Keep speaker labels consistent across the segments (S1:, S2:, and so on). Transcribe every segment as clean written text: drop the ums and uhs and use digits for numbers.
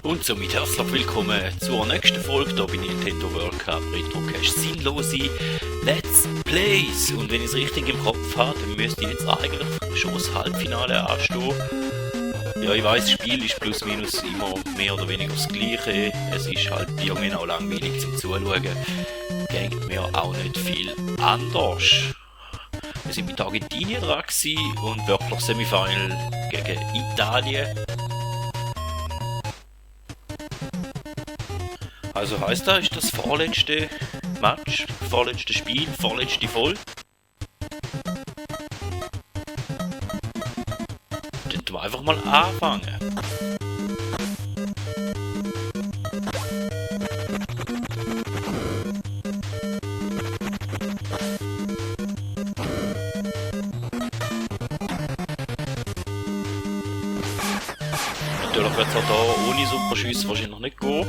S1: Und somit herzlich willkommen zur nächsten Folge hier bei Nintendo World Cup Retro Cash Sinnlose Let's Plays. Und wenn ich es richtig im Kopf habe, dann müsste jetzt eigentlich schon das Halbfinale anstehen. Ja, ich weiss, das Spiel ist plus minus immer mehr oder weniger das gleiche. Es ist halt irgendwie auch langweilig zum Zuschauen. Geht mir auch nicht viel anders. Wir sind mit Argentinien dran und wirklich Semifinal gegen Italien. Also heisst das, ist das vorletzte Match, vorletzte Spiel, vorletzte Folge. Dann tun wir einfach mal anfangen. Natürlich wird es auch hier ohne Superschüsse wahrscheinlich nicht gehen.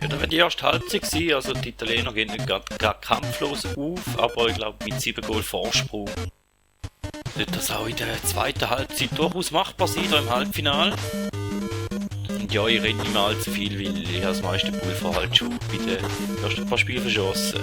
S1: Ja, da wird die erste Halbzeit gewesen, also die Italiener gehen nicht gerade kampflos auf, aber ich glaube mit 7 Goal Vorsprung wird das auch in der zweiten Halbzeit durchaus machbar sein, da im Halbfinale. Und ja, ich rede nicht mehr allzu viel, weil ich habe das meiste Pulver halt schon bei den ersten paar Spielen verschossen.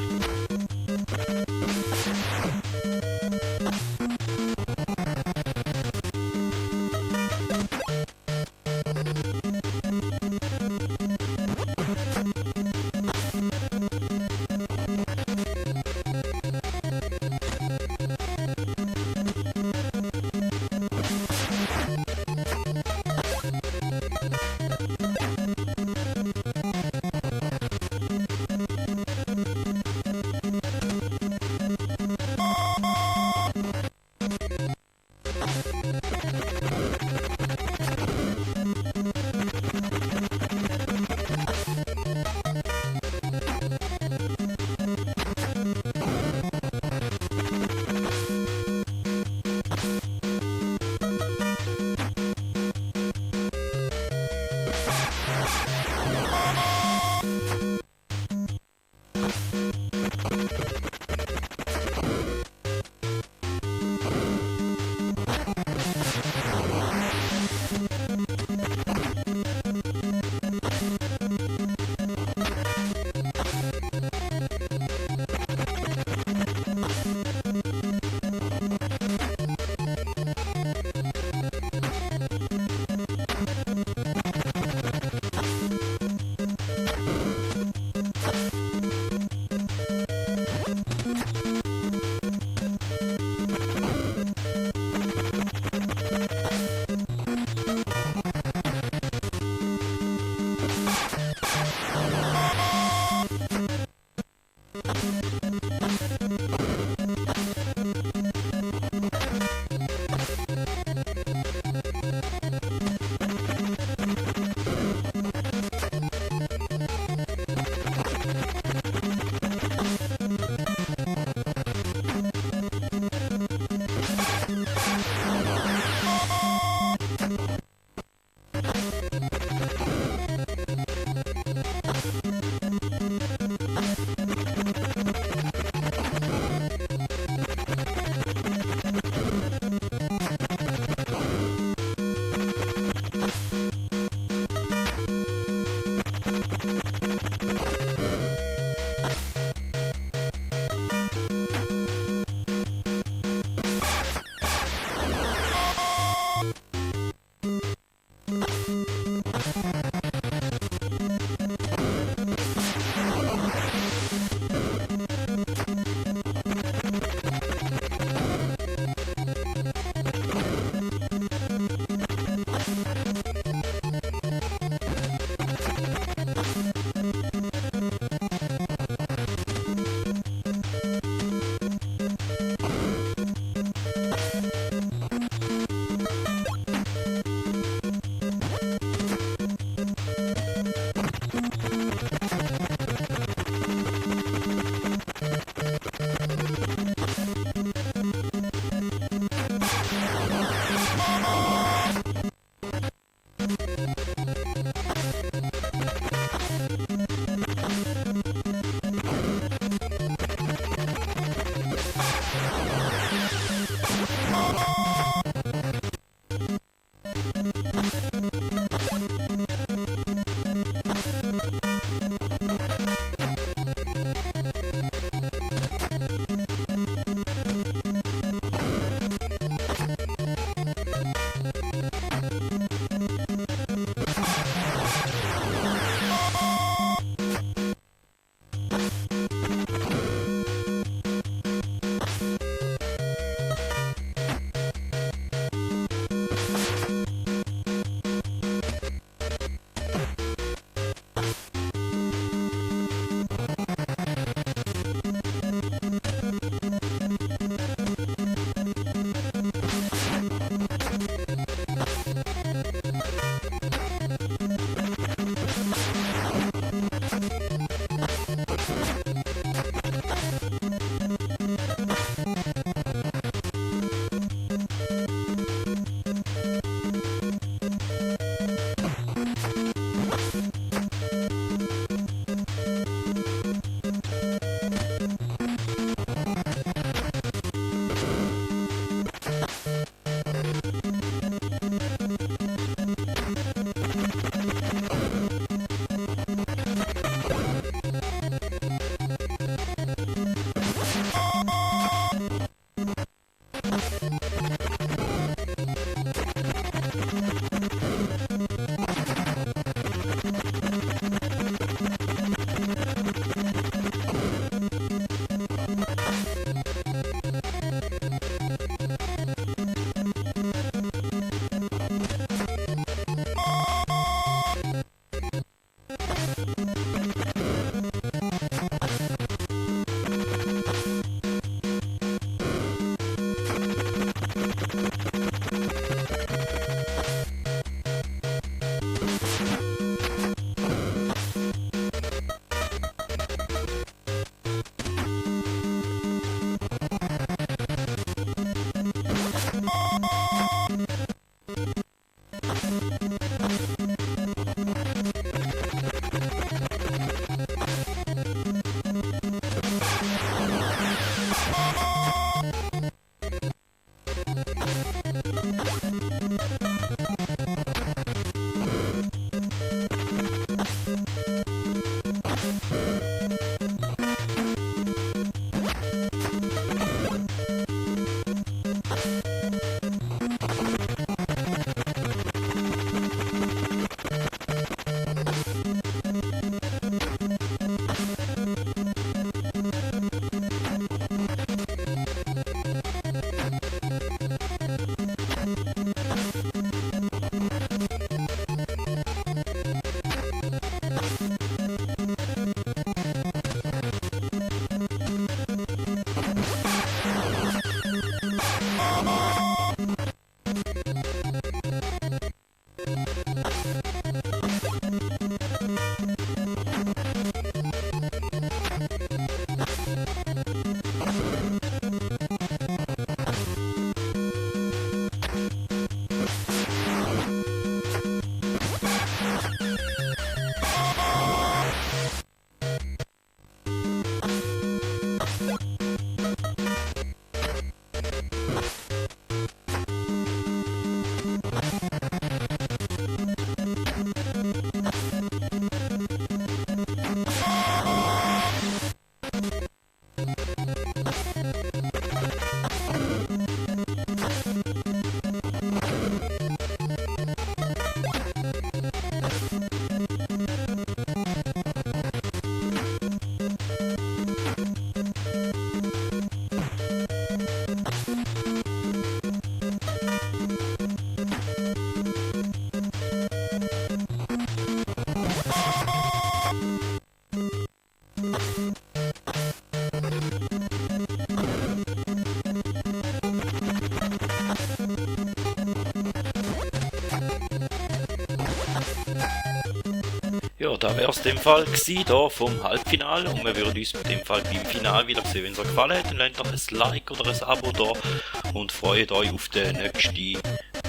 S1: das wäre es in dem Fall gewesen, hier vom Halbfinale. Und wir würden uns in dem Fall beim Finale wieder sehen. Wenn es euch gefallen hat, dann lasst doch ein Like oder ein Abo da und freut euch auf den nächsten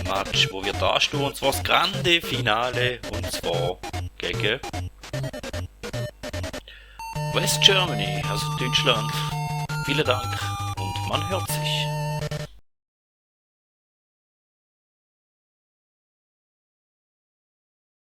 S1: Match, wo wir da stehen. Und zwar das Grande Finale, und zwar gegen West Germany, also Deutschland. Vielen Dank und man hört sich.